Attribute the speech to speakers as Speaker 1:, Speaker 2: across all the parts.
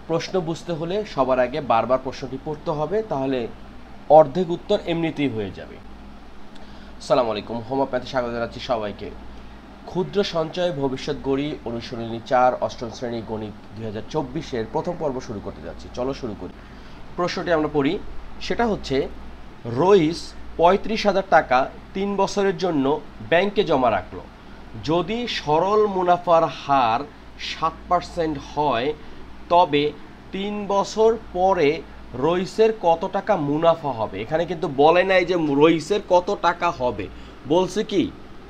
Speaker 1: প্রশ্ন বুঝতে হলে সবার আগে বারবার প্রশ্নটি পড়তে হবে, তাহলে অর্ধেক উত্তর এমনিতেই হয়ে যাবে। আসসালামু আলাইকুম, হোমিওপ্যাথি স্বাগত জানাচ্ছি সবাইকে। ক্ষুদ্র সঞ্চয় ভবিষ্যৎ গড়ি অনুশীলনী 4 অষ্টম শ্রেণী গণিত 2024-এর প্রথম পর্ব শুরু করতে যাচ্ছি। চলো শুরু করি। প্রশ্নটি আমরা পড়ি। সেটা হচ্ছে, রইস 35,000 টাকা 3 বছরের জন্য ব্যাংকে জমা রাখলো। যদি সরল মুনাফার হার 7% হয়, তবে 3 বছর পরে রইসের কত টাকা মুনাফা হবে? এখানে কিন্তু বলে নাই যে রইসের কত টাকা হবে, বলছে কি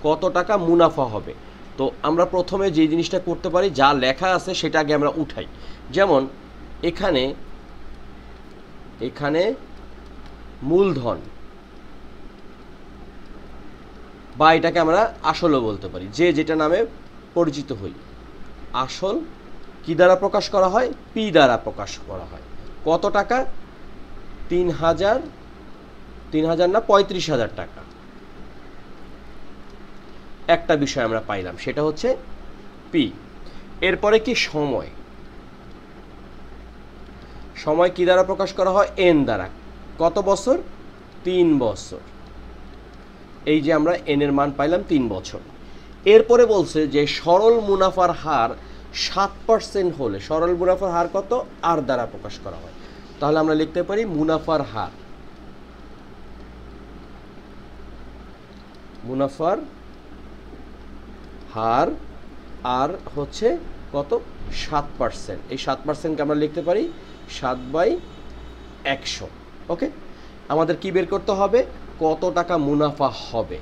Speaker 1: কত টাকা মুনাফা হবে। তো আমরা প্রথমে যে জিনিসটা করতে পারি, যা লেখা আছে সেটা আগে আমরা উঠাই। যেমন এখানে মূলধন, বা এটাকে আমরা আসলও বলতে পারি, যে যেটা নামে পরিচিত হই। আসল কি দ্বারা প্রকাশ করা হয়? পি দ্বারা প্রকাশ করা হয়। কত টাকা? 3,000 না 35,000 টাকা। একটা বিষয় আমরা পাইলাম, সেটা হচ্ছে পি। এরপরে কি? সময়। সময় কি দ্বারা প্রকাশ করা হয়? এন দ্বারা। কত বছর? 3 বছর। এই যে আমরা এন এর মান পাইলাম 3 বছর। এরপরে বলছে যে সরল মুনাফার হার 7% হলে, সরল মুনাফার হার কত? আর দ্বারা প্রকাশ করা হয়। তাহলে আমরা লিখতে পারি মুনাফার হার আর হচ্ছে কত? 7%। এই 7%কে আমরা লিখতে পারি 7/100। ওকে, আমাদের কি বের করতে হবে? কত টাকা মুনাফা হবে।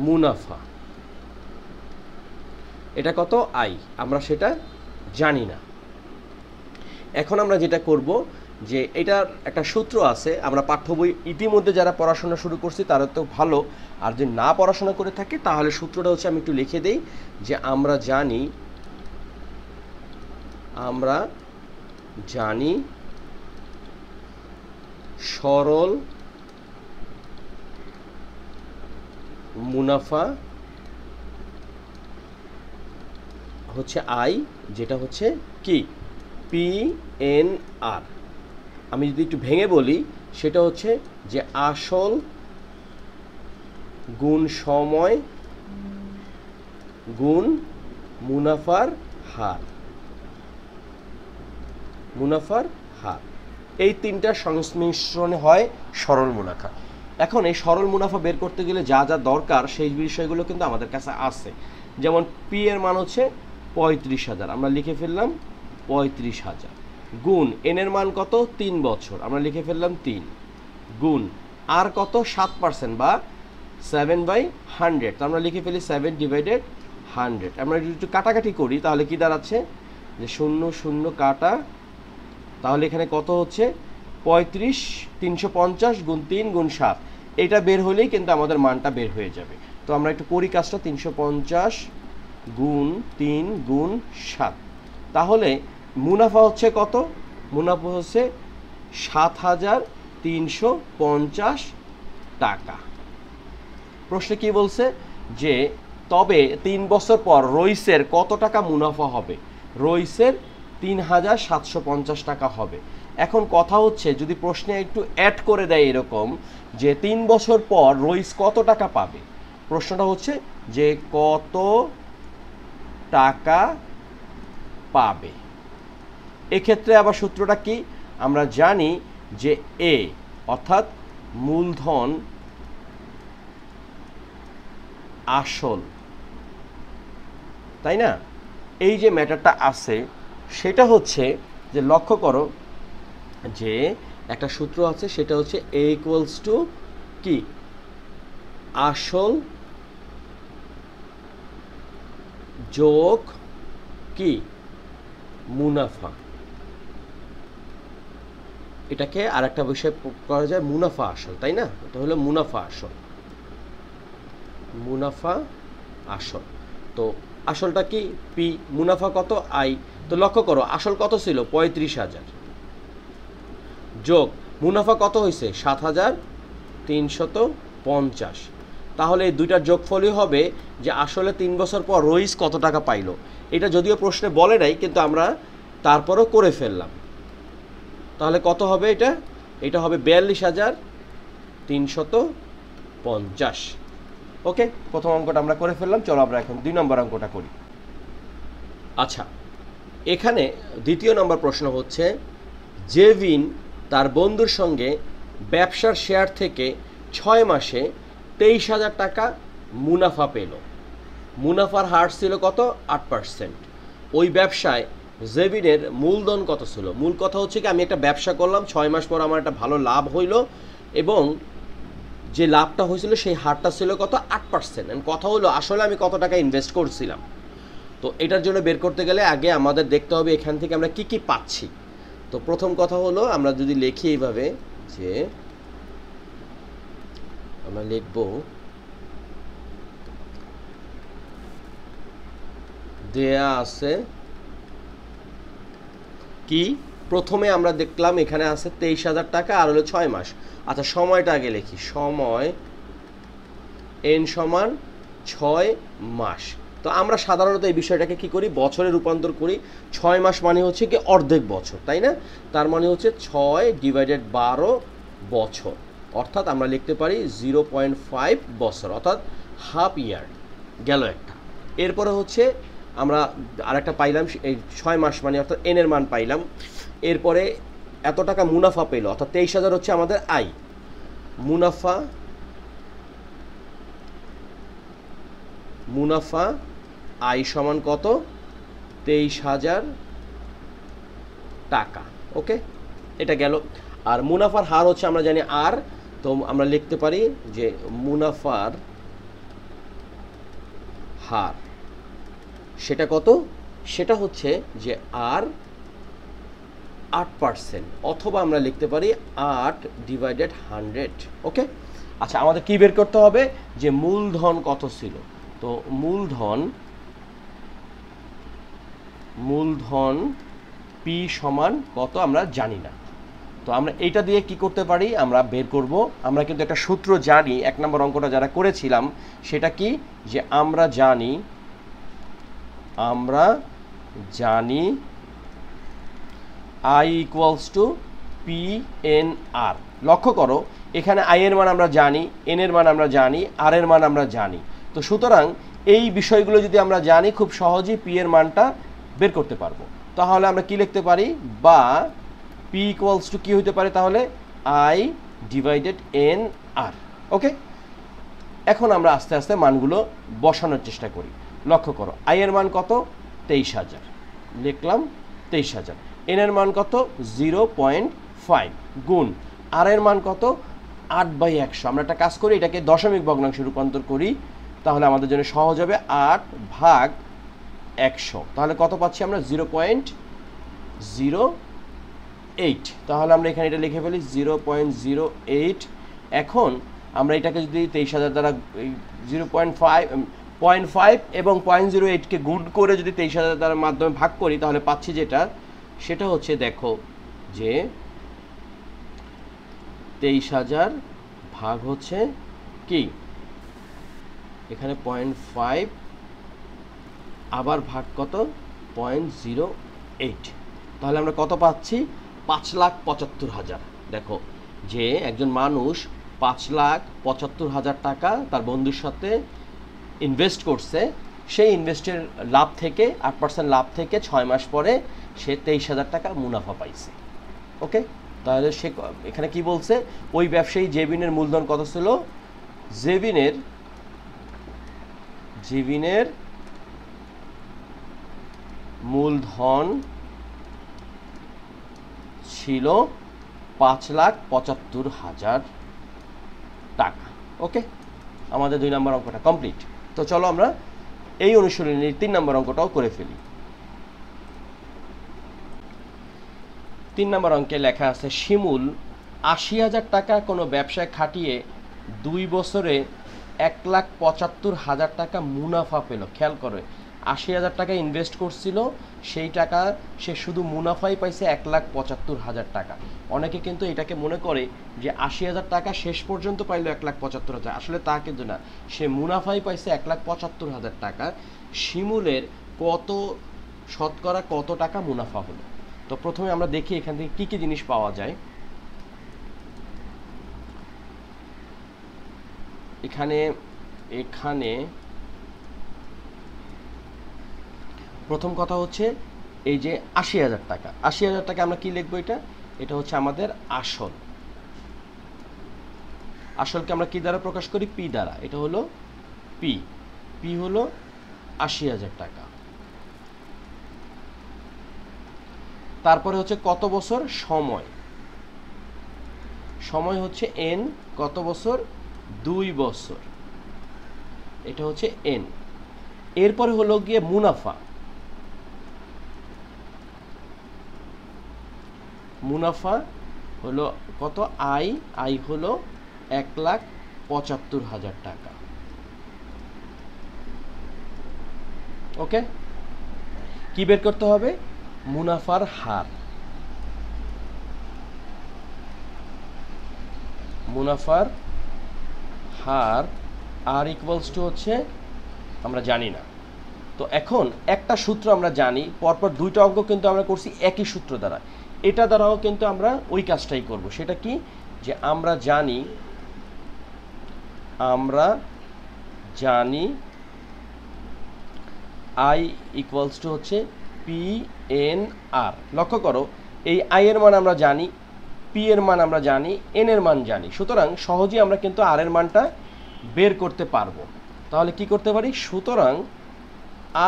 Speaker 1: মুনাফা এটা কত? আই। আমরা সেটা জানি না। এখন আমরা যেটা করব, যে এটার একটা সূত্র আছে, আমরা পাঠ্য বই ইতিমধ্যে যারা পড়াশোনা শুরু করছি তারা তো ভালো, আর যে না পড়াশোনা করে থাকে তাহলে সূত্রটা হচ্ছে, আমি একটু লিখে দেই, যে আমরা জানি সরল মুনাফা হচ্ছে আই, যেটা হচ্ছে কি? PNR। আমি যদি একটু ভেঙে বলি, সেটা হচ্ছে যে আসল গুণ সময় গুণ মুনাফার হার। এই তিনটার সংমিশ্রণে হয় সরল মুনাফা। এখন এই সরল মুনাফা বের করতে গেলে যা যা দরকার সেই বিষয়গুলো কিন্তু আমাদের কাছে আছে। যেমন পি এর মান হচ্ছে 35,000, আমরা লিখে ফেললাম 35,000, গুণ এন এর মান কত? 3 বছর, আমরা লিখে ফেললাম 3, গুণ আর কত? 7% বা 7/100, আমরা লিখে ফেলি 7/100। আমরা যদি একটু কাটাকাটি করি তাহলে কি দাঁড়াচ্ছে? যে 0 0 কাটা, তাহলে এখানে কত হচ্ছে? 35, 350 গুণ 3 গুণ 7, এটা বের হলেই কিন্তু আমাদের মানটা বের হয়ে যাবে। তো আমরা একটু করি কাজটা, 350 গুণ 3 গুণ 7, তাহলে মুনাফা হচ্ছে কত? মুনাফা হচ্ছে 7,350 টাকা। প্রশ্নে কি বলছে? যে তবে 3 বছর পর রইসের কত টাকা মুনাফা হবে? রইসের 3,750 টাকা হবে। এখন কথা হচ্ছে, যদি প্রশ্নে একটু অ্যাড করে দেয় এরকম, যে 3 বছর পর রইস কত টাকা পাবে, প্রশ্নটা হচ্ছে যে কত টাকা পাবে। এক্ষেত্রে আবার সূত্রটা কি? আমরা জানি যে এ অর্থাৎ মূলধন আসল, তাই না? এই যে ম্যাটারটা আছে সেটা হচ্ছে যে, লক্ষ্য করো যে একটা সূত্র আছে, সেটা হচ্ছে এ ইকুয়ালস টু কি? আসল যোগ কি? মুনাফা। এটাকে আর একটা বিষয় করা যায়, মুনাফা আসল, তাই না? এটা হলো মুনাফা আসল। তো আসলটা কি? পি। মুনাফা কত? আই। তো লক্ষ্য করো, আসল কত ছিল? 35,000, যোগ মুনাফা কত হয়েছে? 7,350। তাহলে এই দুইটার যোগফলই হবে যে আসলে 3 বছর পর রইস কত টাকা পাইলো। এটা যদিও প্রশ্নে বলে নাই, কিন্তু আমরা তারপরও করে ফেললাম, তাহলে কত হবে এটা? এটা হবে 42,350। ওকে, প্রথম অঙ্কটা আমরা করে ফেললাম। চলো আমরা এখন 2 নম্বর অঙ্কটা করি। আচ্ছা, এখানে দ্বিতীয় নম্বর প্রশ্ন হচ্ছে, জেভিন তার বন্ধুর সঙ্গে ব্যবসার শেয়ার থেকে 6 মাসে 23,000 টাকা মুনাফা পেল। মুনাফার হার ছিল কত? 8%। ওই ব্যবসায় জেভিনের মূলধন কত ছিল? মূল কথা হচ্ছে কি, আমি একটা ব্যবসা করলাম, 6 মাস পর আমার একটা ভালো লাভ হইল, এবং যে লাভটা হয়েছিল সেই হারটা ছিল কত? 8%। কথা হলো আসলে আমি কত টাকা ইনভেস্ট করছিলাম। তো এটার জন্য বের করতে গেলে আগে আমাদের দেখতে হবে এখান থেকে আমরা কি কি পাচ্ছি। তো প্রথম কথা হলো, আমরা যদি লিখি এইভাবে, যে আমরা লিখব দেয়া আছে কি, প্রথমে আমরা দেখলাম এখানে আছে 23,000 টাকা আর হলো 6 মাস। আচ্ছা, সময়টা আগে লিখি, সময় n সমান 6 মাস। তো আমরা সাধারণত এই বিষয়টাকে কি করি, বছরে রূপান্তর করি। 6 মাস মানে হচ্ছে কি অর্ধেক বছর, তাই না? তার মানে হচ্ছে 6 / 12 বছর, অর্থাৎ আমরা লিখতে পারি 0.5 বছর, অর্থাৎ হাফ ইয়ার গেল একটা। এরপরে হচ্ছে আমরা আরেকটা পাইলাম, এই 6 মাস মানে অর্থাৎ n এর মান পাইলাম। এরপরে এত টাকা মুনাফা পেল, অর্থাৎ 23,000 হচ্ছে আমাদের আয়। মুনাফা আয় সমান কত? 23,000 টাকা। ওকে, এটা গেল। আর মুনাফার হার হচ্ছে আমরা জানি আর, তো আমরা লিখতে পারি যে মুনাফার হার সেটা কত? সেটা হচ্ছে যে আর 8%, অথবা আমরা লিখতে পারি 8/100। ওকে, আচ্ছা, আমাদের কি বের করতে হবে? যে মূলধন কত ছিল। তো মূলধন পি সমান কত আমরা জানি না। তো আমরা এইটা দিয়ে কি করতে পারি, আমরা বের করব। আমরা কিন্তু একটা সূত্র জানি, 1 নম্বর অঙ্কটা যারা করেছিলাম, সেটা কি, যে আমরা জানি I = PNR। লক্ষ্য করো, এখানে I এর মান আমরা জানি, N এর মান আমরা জানি, R এর মান আমরা জানি। তো সুতরাং এই বিষয়গুলো যদি আমরা জানি, খুব সহজেই P এর মানটা বের করতে পারবো। তাহলে আমরা কি লিখতে পারি, বা P = কি হইতে পারে তাহলে? I/NR। ওকে, এখন আমরা আস্তে আস্তে মানগুলো বসানোর চেষ্টা করি। লক্ষ্য করো, I এর মান কত? 23,000, লিখলাম 23,000। N এর মান কত? 0.5 গুণ R এর মান কত? 8/100। আমরা একটা কাজ করি, এটাকে দশমিক ভগ্নাংশে রূপান্তর করি, তাহলে আমাদের জন্য সহজ হবে। 8/100, তাহলে কত পাচ্ছি আমরা? 0.08। তাহলে আমরা এখানে এটা লিখে ফেলি 0.08। এখন আমরা এটাকে যদি 23,000 দ্বারা 0.5 এবং 0.08কে গুণ করে যদি 23,000 দ্বারা মাধ্যমে ভাগ করি, তাহলে পাচ্ছি যেটা, সেটা হচ্ছে, দেখো যে 23,000 ভাগ হচ্ছে কি, এখানে 0.5 আবার ভাগ কত? 0.08। তাহলে আমরা কত পাচ্ছি? 5,75,000। দেখো যে একজন মানুষ 5,75,000 টাকা তার বন্ধুর সাথে ইনভেস্ট করছে, সেই ইনভেস্টের লাভ থেকে 8% লাভ থেকে 6 মাস পরে সে 23,000 টাকা মুনাফা পাইছে। ওকে, তাহলে সে এখানে কি বলছে, ওই ব্যবসায়ী জেভিনের মূলধন কত ছিল? জেভিনের মূলধন ছিল 5,75,000 টাকা। ওকে, আমাদের 2 নম্বর অঙ্কটা কমপ্লিট। তো চলো আমরা এই অনুশীলনীর 3 নম্বর অঙ্কটাও করে ফেলি। 3 নম্বর অঙ্কে লেখা আছে, শিমুল 80,000 টাকা কোনো ব্যবসায় খাটিয়ে 2 বছরে 1,75,000 টাকা মুনাফা পেল। খেয়াল করে, 80,000 টাকা ইনভেস্ট করছিল, সেই টাকা সে শুধু মুনাফাই পাইছে 1,75,000 টাকা। অনেকে কিন্তু এটাকে মনে করে যে 80,000 টাকা শেষ পর্যন্ত পাইল 1,75,000, আসলে তা কিন্তু না, সে মুনাফাই পাইছে 1,75,000 টাকা। শিমুলের শতকরা কত টাকা মুনাফা হলো? তো প্রথমে আমরা দেখি এখান থেকে কি কি জিনিস পাওয়া যায়। এখানে এখানে প্রথম কথা হচ্ছে এই যে ৮০,০০০ টাকা, ৮০,০০০ টাকা আমরা কি লিখবো? এটা হচ্ছে আমাদের আসল। আসলকে আমরা কি দ্বারা প্রকাশ করি? পি দ্বারা। এটা হলো পি, পি হলো ৮০,০০০ টাকা। তারপরে হচ্ছে কত বছর? সময়, সময় হচ্ছে এন। কত বছর? 2 বছর, এটা হচ্ছে এন। এরপরে হলো গিয়ে মুনাফা, মুনাফা হলো কত? আই, আই হলো ১,৭৫,০০০ টাকা। ওকে, কি বের করতে হবে? মুনাফার হার, মুনাফার হার আর ইকুয়ালস টু হচ্ছে আমরা জানি না। তো এখন একটা সূত্র আমরা জানি, পরপর দুইটা অঙ্ক কিন্তু আমরা করছি একই সূত্র দ্বারা। এটা দ্বারাও কিন্তু আমরা ওই কাজটাই করব। সেটা কি? যে আমরা জানি আই ইকুয়ালস টু হচ্ছে পি এন আর। লক্ষ্য করো, এই আই এর মান আমরা জানি, পি এর মান আমরা জানি, এন এর মান জানি, সুতরাং সহজেই আমরা কিন্তু আর এর মানটা বের করতে পারবো। তাহলে কি করতে পারি? সুতরাং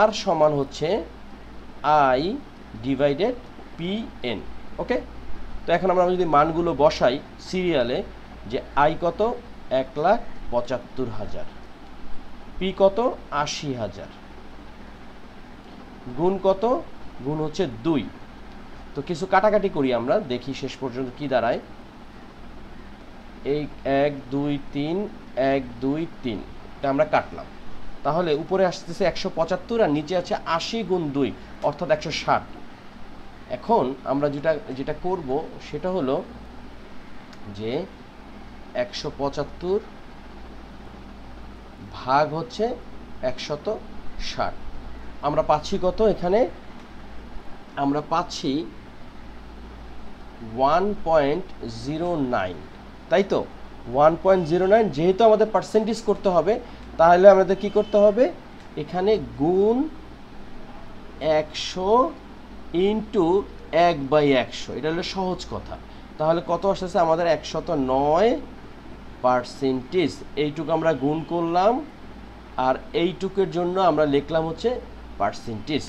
Speaker 1: আর সমান হচ্ছে আই ডিভাইডেড পি এন। ওকে, তো এখন আমরা যদি মানগুলো বসাই সিরিয়ালে, যে আই কত? ১,৭৫,০০০, পি কত? ৮০,০০০, গুণ কত? গুণ হচ্ছে 2। তো কিছু কাটাকাটি করি আমরা, দেখি শেষ পর্যন্ত কি দাঁড়ায়। এই 1 2 3 1 2 3 এটা আমরা কাটলাম। তাহলে উপরে আসতেছে ১৭৫ আর নিচে আছে ৮০ গুণ 2 অর্থাৎ ১৬০। এখন আমরা যেটা করব সেটা হলো যে ১৭৫ ভাগ হচ্ছে ১৬০। আমরা পাচ্ছি কত? এখানে আমরা পাচ্ছি 1.09, তাই তো? 1.09। যেহেতু আমাদের পার্সেন্টেজ করতে হবে, তাহলে আমাদের কি করতে হবে? এখানে গুণ 100 ইন্টু 1/100, এটা হলো সহজ কথা। তাহলে কত আসতেছে আমাদের? ১০৯%। এইটুকু আমরা গুণ করলাম, আর এইটুকের জন্য আমরা লিখলাম হচ্ছে পার্সেন্টেজ।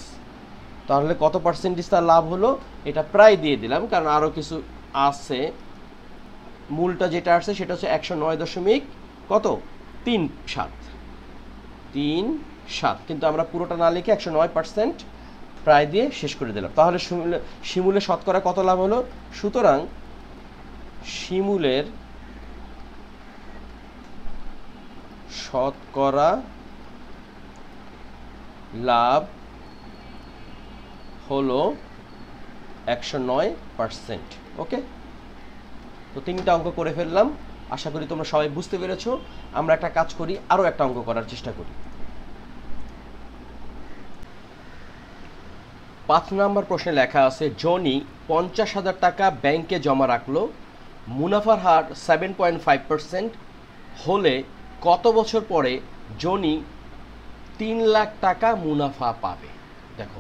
Speaker 1: তাহলে কত পার্সেন্টেজ তার লাভ হলো? এটা প্রায় দিয়ে দিলাম, কারণ আরও কিছু আছে। মূলটা যেটা আসছে সেটা হচ্ছে ১০৯ কত? ৩৭, কিন্তু আমরা পুরোটা না লিখে ১০৯% প্রায় দিয়ে শেষ করে দিলাম। তাহলে শিমুলের শতকরা কত লাভ হলো? সুতরাং শিমুলের শতকরা লাভ হলো ১০৯%। ওকে, তো 3টা অঙ্ক করে ফেললাম। আশা করি তোমরা সবাই বুঝতে পেরেছো। আমরা একটা কাজ করি, আরও একটা অঙ্ক করার চেষ্টা করি। 5 নম্বর প্রশ্নে লেখা আছে, জনি ৫০,০০০ টাকা ব্যাংকে জমা রাখলো, মুনাফার হার 7.5% হলে কত বছর পরে জনি 3 লাখ টাকা মুনাফা পাবে? দেখো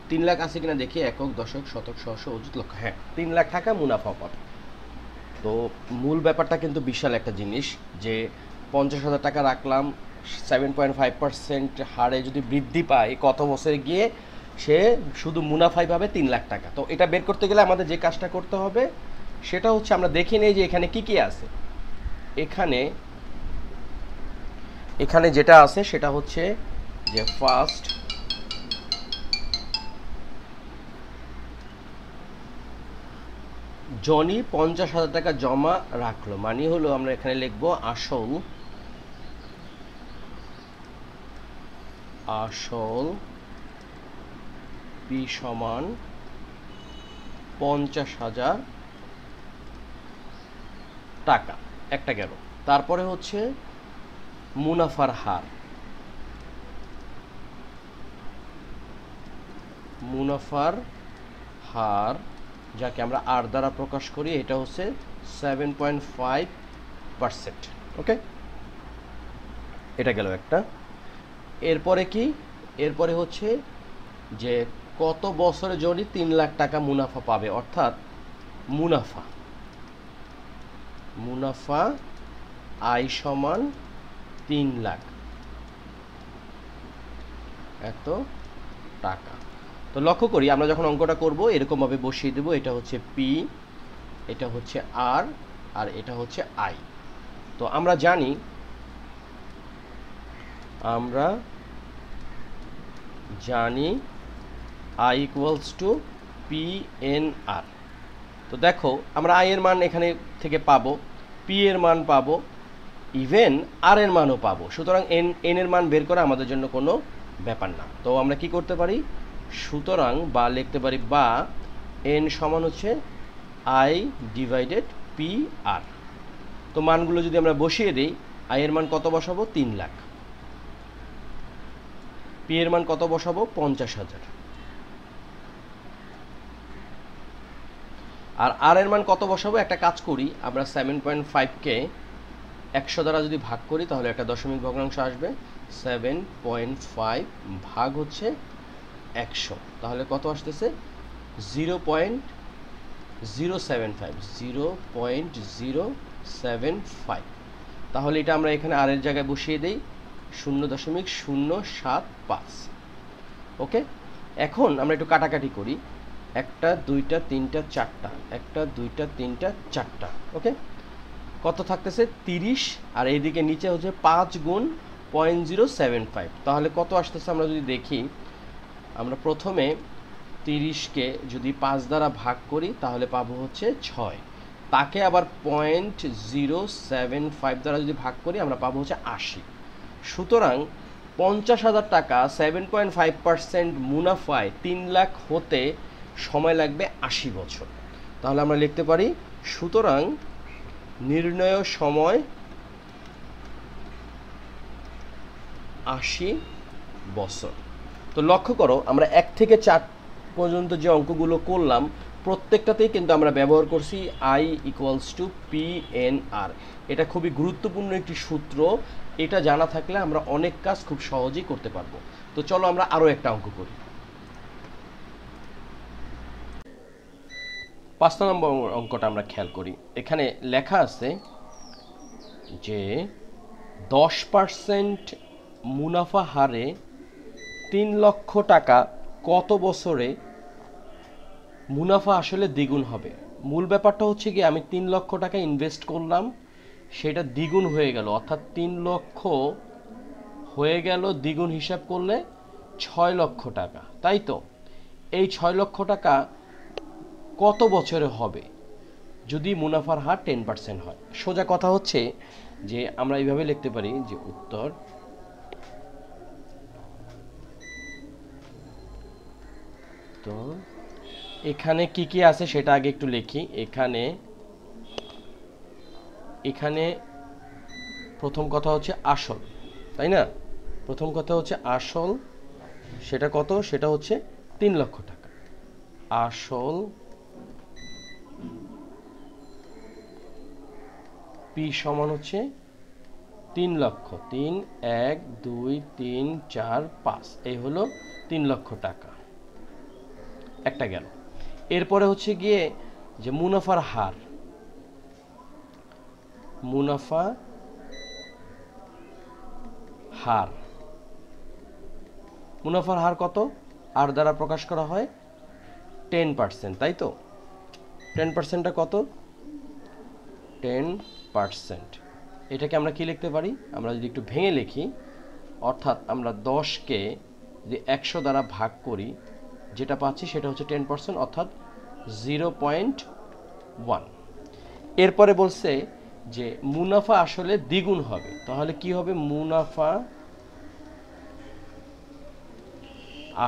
Speaker 1: 3 লাখ আছে কিনা দেখি, একক, দশক, শতক, সহস্র, অযুত, লক্ষ। হ্যাঁ, 3 লাখ টাকা মুনাফা পাবে। তো মূল ব্যাপারটা কিন্তু বিশাল একটা জিনিস, যে ৫০,০০০ টাকা রাখলাম, 7.5% হারে যদি বৃদ্ধি পায়, কত বছরে গিয়ে সে শুধু মুনাফাই পাবে 3 লাখ টাকা। তো এটা বের করতে গেলে আমাদের যে কাজটা করতে হবে সেটা হচ্ছে আমরা দেখে নিই যে এখানে কি কি আছে। এখানে যেটা আছে সেটা হচ্ছে যে ফার্স্ট জনি ৫০,০০০ টাকা জমা রাখলো, মানে হলো আমরা এখানে লিখব আসল পি সমান ৫০,০০০ টাকা, একটা গেল। তারপরে হচ্ছে মুনাফার হার, মুনাফার হার, যাকে আমরা আর দ্বারা প্রকাশ করি, এটা হচ্ছে 7.5%। ওকে, এটা গেল একটা। এরপরে কি, এরপরে হচ্ছে যে কত বছরে যদি 3 লাখ টাকা মুনাফা পাবে, অর্থাৎ মুনাফা মুনাফা আয় সমান 3 লাখ এত টাকা। তো লক্ষ্য করি, আমরা যখন অঙ্কটা করব এরকমভাবে বসিয়ে দেব, এটা হচ্ছে পি, এটা হচ্ছে আর, আর এটা হচ্ছে আই। তো আমরা জানি I equals to P N R. তো দেখো আমরা আই এর মান এখানে থেকে পাবো, পি এর মান পাবো, ইভেন আর এর মানও পাবো। সুতরাং এন এর মান বের করা আমাদের জন্য কোনো ব্যাপার না। তো আমরা কি করতে পারি, সুতরাং বা লিখতে পারি বা এন সমান হচ্ছে আই ডিভাইডেড পি আর। তো মানগুলো যদি আমরা বসিয়ে দিই, আই এর মান কত বসাবো, 3 লাখ। পি এর মান কত বসাবো, 50,000। আর আর এর মান কত বসাবো, একটা কাজ করি, আমরা 7.5কে 100 দ্বারা যদি ভাগ করি তাহলে একটা দশমিক ভগ্নাংশ আসবে। 7.5 ভাগ হচ্ছে 100, তাহলে কত আসতেছে, 0.075। তাহলে এটা আমরা এখানে আর এর জায়গায় বসিয়ে দেই 0.075। ওকে, এখন আমরা একটু কাটাকাটি করি, 1 2 3 4টা, 1 2 3 4টা। ওকে, কত থাকতেছে, 30, আর এইদিকে নিচে হচ্ছে 5 গুণ 0.075। তাহলে কত আসতেছে আমরা যদি দেখি, আমরা প্রথমে 30কে যদি 5 দ্বারা ভাগ করি তাহলে পাবো হচ্ছে 6, তাকে আবার 0.075 দ্বারা যদি ভাগ করি আমরা পাবো হচ্ছে 80। সুতরাং 50,000 টাকা 7.5% মুনাফায় 3 লাখ হতে সময় লাগবে 80 বছর। তাহলে আমরা লিখতে পারি, সুতরাং নির্ণয় সময় 80 বছর। তো লক্ষ্য করো, আমরা 1 থেকে 4 পর্যন্ত যে অঙ্কগুলো করলাম প্রত্যেকটাতেই কিন্তু আমরা ব্যবহার করছি I equals to P N R. এটা খুবই গুরুত্বপূর্ণ একটি সূত্র, এটা জানা থাকলে আমরা অনেক কাজ খুব সহজেই করতে পারবো। তো চলো আমরা আরও একটা অঙ্ক করি। 5 নম্বর অঙ্কটা আমরা খেয়াল করি। এখানে লেখা আছে যে 10% মুনাফা হারে 3 লক্ষ টাকা কত বছরে মুনাফা আসলে দ্বিগুণ হবে। মূল ব্যাপারটা হচ্ছে কি, আমি 3 লক্ষ টাকা ইনভেস্ট করলাম, সেটা দ্বিগুণ হয়ে গেল, অর্থাৎ 3 লক্ষ হয়ে গেল দ্বিগুণ হিসাব করলে 6 লক্ষ টাকা, তাই তো? এই 6 লক্ষ টাকা কত বছরে হবে যদি মুনাফার হার 10% হয়? সোজা কথা হচ্ছে যে আমরা এইভাবে লিখতে পারি যে উত্তর তো এখানে কি কি আছে সেটা আগে একটু লিখি। এখানে প্রথম কথা হচ্ছে আসল, তাই না? প্রথম কথা হচ্ছে আসল, সেটা কত, সেটা হচ্ছে 3 লক্ষ টাকা। আসল পি সমান হচ্ছে 3 লক্ষ, 3 1 2 3 4 5, এই হলো 3 লক্ষ টাকা, একটা গেল। এরপরে হচ্ছে গিয়ে যে মুনাফার হার, মুনাফার হার কত, আর দ্বারা প্রকাশ করা হয় 10%, তাই তো? 10%টা কত, 10%। এটাকে আমরা কি লিখতে পারি, আমরা যদি একটু ভেঙে লিখি, অর্থাৎ আমরা 10কে যদি 100 দ্বারা ভাগ করি, যেটা পাচ্ছি সেটা হচ্ছে 10%, অর্থাৎ 0.1। এরপরে বলছে যে মুনাফা আসলে দ্বিগুণ হবে, তাহলে কি হবে, মুনাফা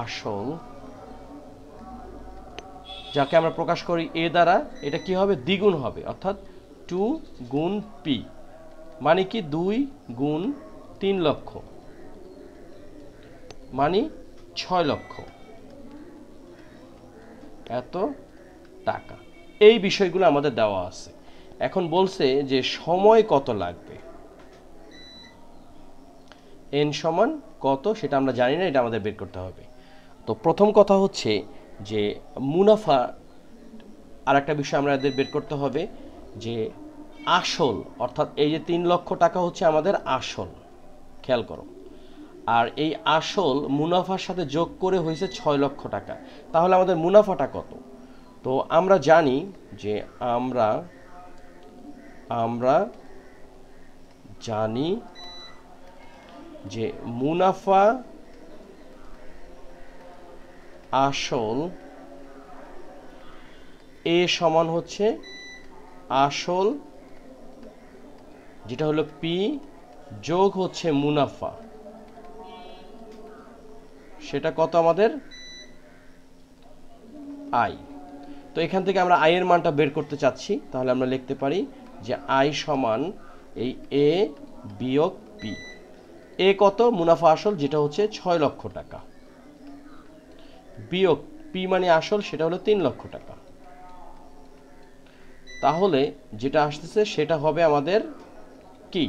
Speaker 1: আসল, যাকে আমরা প্রকাশ করি এ দ্বারা, এটা কি হবে, দ্বিগুণ হবে, অর্থাৎ 2 গুণ পি, মানে কি 2 গুণ 3 লক্ষ, মানে 6 লক্ষ। এত টাকা। এই বিষয়গুলো আমাদের দেওয়া আছে। এখন বলছে যে সময় কত লাগবে, এন সমান কত সেটা আমরা জানি না, এটা আমাদের বের করতে হবে। তো প্রথম কথা হচ্ছে যে মুনাফা, আর একটা বিষয় আমাদের বের করতে হবে যে আসল, অর্থাৎ এই যে 3 লক্ষ টাকা হচ্ছে আমাদের আসল, খেয়াল করো, আর এই আসল মুনাফার সাথে যোগ করে হয়েছে 6 লক্ষ টাকা। তাহলে আমাদের মুনাফাটা কত? তো আমরা জানি যে আমরা জানি যে মুনাফা আসল এ সমান হচ্ছে আসল যেটা হলো পি যোগ হচ্ছে মুনাফা, সেটা কত আমাদের আই। তো এখান থেকে আমরা আই এর মানটা বের করতে চাচ্ছি, তাহলে আমরা লিখতে পারি যে আই সমান এই এ বিয়োগ পি। এ কত? মুনাফা আসল যেটা হচ্ছে 6 লক্ষ টাকা, বিয়োগ পি মানে আসল সেটা হলো 3 লক্ষ টাকা। তাহলে যেটা আসতেছে সেটা হবে আমাদের কি?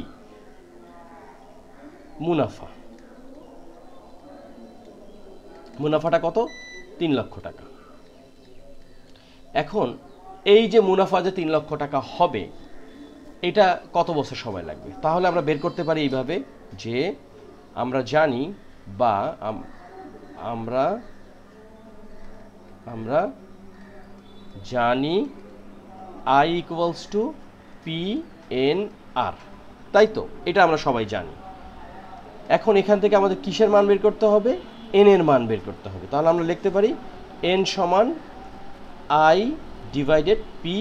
Speaker 1: মুনাফা। মুনাফাটা কত? 3 লক্ষ টাকা। এখন এই যে মুনাফা যে 3 লক্ষ টাকা হবে, এটা কত বছর সময় লাগবে? তাহলে আমরা বের করতে পারি এইভাবে যে আমরা জানি বা আমরা জানি I equals to P N R, তাই তো? এটা আমরা সবাই জানি। এখন এখান থেকে আমাদের কিসের মান বের করতে হবে? এন এর মান বের করতে হবে। তাহলে আমরা লিখতে পারি এন সমান আই ডিভাইডেড পি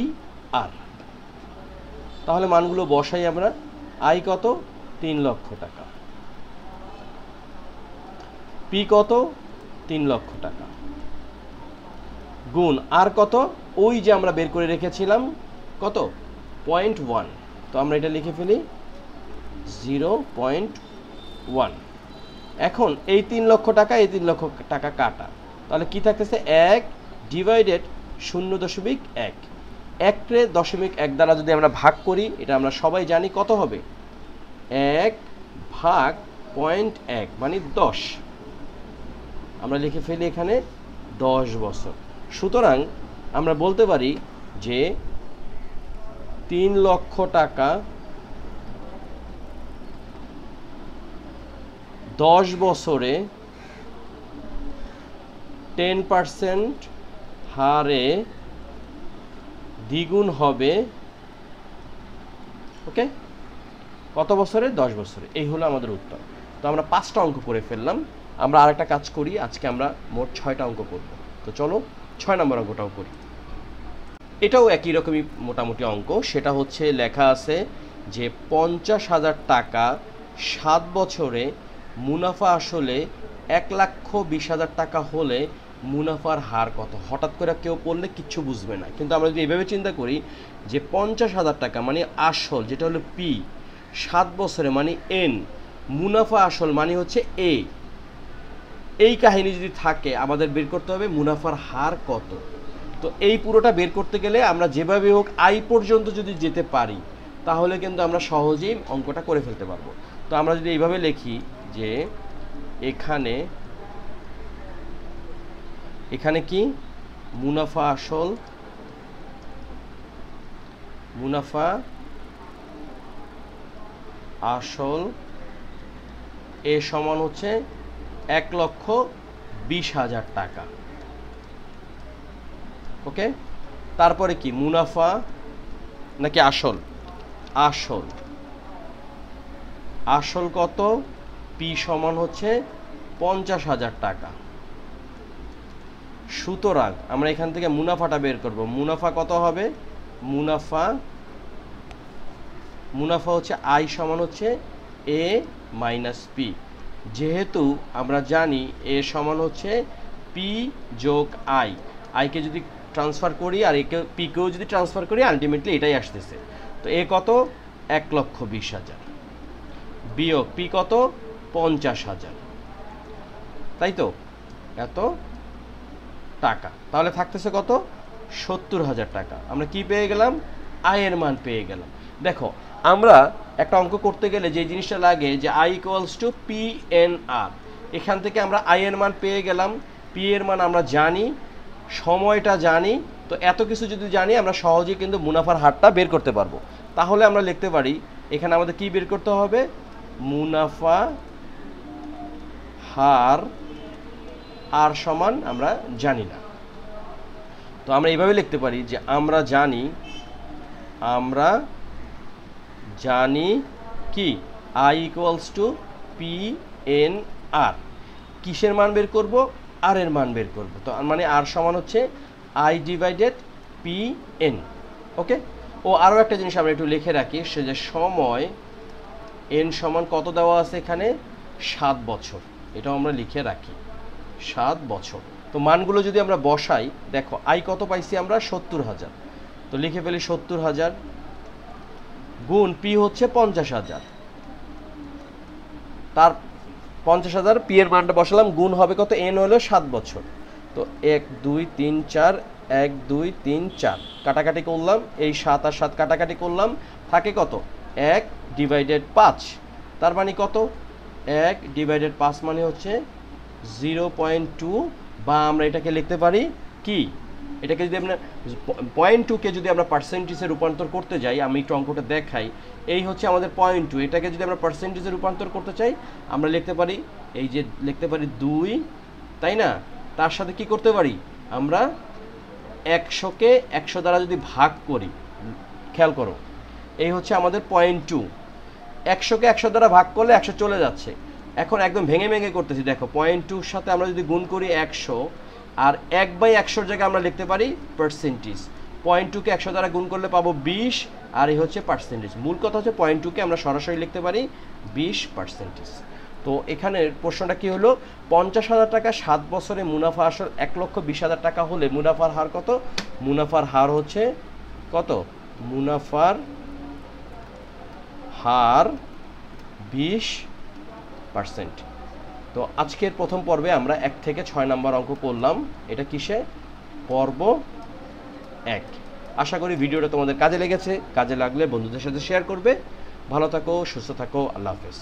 Speaker 1: আর। তাহলে মানগুলো বসাই আমরা। আই কত? 3 লক্ষ টাকা। পি কত? 3 লক্ষ টাকা। গুণ আর কত? ওই যে আমরা বের করে রেখেছিলাম কত? 0.1। তো আমরা এটা লিখে ফেলি 0.1। এখন এই 3 লক্ষ টাকা, এই 3 লক্ষ টাকা কাটা, তাহলে কি থাকতেছে? 1 ডিভাইডেড 0.1। 1 দশমিক 1 দ্বারা যদি আমরা ভাগ করি, এটা আমরা সবাই জানি কত হবে? 1 ভাগ 0.1 মানে 10। আমরা লিখে ফেলি এখানে 10 বছর। সুতরাং আমরা বলতে পারি যে 3 লক্ষ টাকা 10 বছরে 10% হারে দ্বিগুণ হবে। ওকে, কত বছরে? 10 বছরে। এই হলো আমাদের উত্তর। তো আমরা 5টা অঙ্ক করে ফেললাম। আমরা আরেকটা কাজ করি, আজকে আমরা মোট 6টা অঙ্ক করব। তো চলো 6 নম্বর অঙ্কটাও করি। এটাও একই রকমই মোটামুটি অঙ্ক। সেটা হচ্ছে লেখা আছে যে 50,000 টাকা 7 বছরে মুনাফা আসলে 1,20,000 টাকা হলে মুনাফার হার কত? হঠাৎ করে কেউ পড়লে কিচ্ছু বুঝবে না, কিন্তু আমরা যদি এইভাবে চিন্তা করি যে 50,000 টাকা মানে আসল যেটা হলো পি, 7 বছরে মানে এন, মুনাফা আসল মানে হচ্ছে এ, এই কাহিনী যদি থাকে আমাদের বের করতে হবে মুনাফার হার কত। তো এই পুরোটা বের করতে গেলে আমরা যেভাবে হোক আই পর্যন্ত যদি যেতে পারি, তাহলে কিন্তু আমরা সহজেই অঙ্কটা করে ফেলতে পারবো। তো আমরা যদি এইভাবে লিখি যে এখানে কি মুনাফা আসল এ সমান হচ্ছে 1,20,000 টাকা। ওকে, তারপরে কি মুনাফা নাকি আসল? আসল কত? পি সমান হচ্ছে 50,000 টাকা। সুতরাং আমরা এখান থেকে মুনাফাটা বের করব। মুনাফা কত হবে? মুনাফা হচ্ছে আই সমান হচ্ছে এ মাইনাস পি। যেহেতু আমরা জানি এ সমান হচ্ছে পি যোগ আই, আইকে যদি ট্রান্সফার করি আর একে পিকেও যদি ট্রান্সফার করি, আলটিমেটলি এটাই আসতেছে। তো এ কত? 1,20,000 বিয়োগ পি কত? 50,000, তাই তো? এত টাকা, তাহলে থাকতেছে কত? 70,000 টাকা। আমরা কি পেয়ে গেলাম? আয়ের মান পেয়ে গেলাম। দেখো আমরা একটা অঙ্ক করতে গেলে যে জিনিসটা লাগে যে I equals to P N R, এখান থেকে আমরা আয়ের মান পেয়ে গেলাম, পি এর মান আমরা জানি, সময়টা জানি। তো এত কিছু যদি জানি আমরা সহজেই কিন্তু মুনাফার হারটা বের করতে পারবো। তাহলে আমরা লিখতে পারি এখানে আমাদের কি বের করতে হবে? মুনাফা হার আর সমান আমরা জানি না। তো আমরা এইভাবে লিখতে পারি যে আমরা জানি কি I equals to P N R, কিসের মান বের করব? আর এর মান বের করব। তো মানে আর সমান হচ্ছে আই ডিভাইডেড পি এন। ওকে, ও আরও একটা জিনিস আমরা একটু লিখে রাখি, সে যে সময় এন সমান কত দেওয়া আছে এখানে? 7 বছর। এটাও আমরা লিখে রাখি 7 বছর। তো মানগুলো যদি আমরা বসাই, দেখো আই কত পাইছি আমরা? 70,000। তো লিখে ফেলি 70,000 গুণ পি হচ্ছে 50,000, তার 50,000 পি এর মানটা বসালাম, গুণ হবে কত? এন হলো 7 বছর। তো 1 2 3 4, 1 2 3 4 কাটাকাটি করলাম, এই 7 আর 7 কাটাকাটি করলাম, থাকে কত? 1 ডিভাইডেড 5। তার মানে কত? 1 ডিভাইডেড 5 মানে হচ্ছে 0.2, বা আমরা এটাকে লিখতে পারি কি, এটাকে যদি আমরা 0.2কে যদি আমরা পার্সেন্টেজে রূপান্তর করতে যাই, আমি একটু অঙ্কটা দেখাই। এই হচ্ছে আমাদের 0.2, এটাকে যদি আমরা পার্সেন্টেজে রূপান্তর করতে চাই আমরা লিখতে পারি, এই যে লিখতে পারি 2, তাই না? তার সাথে কি করতে পারি আমরা? 100কে 100 দ্বারা যদি ভাগ করি, খেয়াল করো, এই হচ্ছে আমাদের 0.2। 100কে 100 দ্বারা ভাগ করলে 100 চলে যাচ্ছে। এখন একদম ভেঙে ভেঙে করতেছি, দেখো 0.2-র সাথে আমরা যদি গুণ করি 100, আর 1/100 জায়গায় আমরা লিখতে পারি পার্সেন্টেজ। 0.2কে 100 দ্বারা গুণ করলে পাবো 20, আর এই হচ্ছে পার্সেন্টেজ। মূল কথা হচ্ছে 0.2কে আমরা সরাসরি লিখতে পারি 20%। তো এখানের প্রশ্নটা কি হলো? 50,000 টাকা 7 বছরে মুনাফা আসল 1,20,000 টাকা হলে মুনাফার হার কত? মুনাফার হার হচ্ছে কত? মুনাফার হার 20%। তো আজকের প্রথম পর্বে আমরা 1 থেকে 6 নম্বর অঙ্ক করলাম। এটা কিসে? পর্ব 1। আশা করি ভিডিওটা তোমাদের কাজে লেগেছে। কাজে লাগলে বন্ধুদের সাথে শেয়ার করবে। ভালো থাকো, সুস্থ থাকো, আল্লাহ হাফেজ।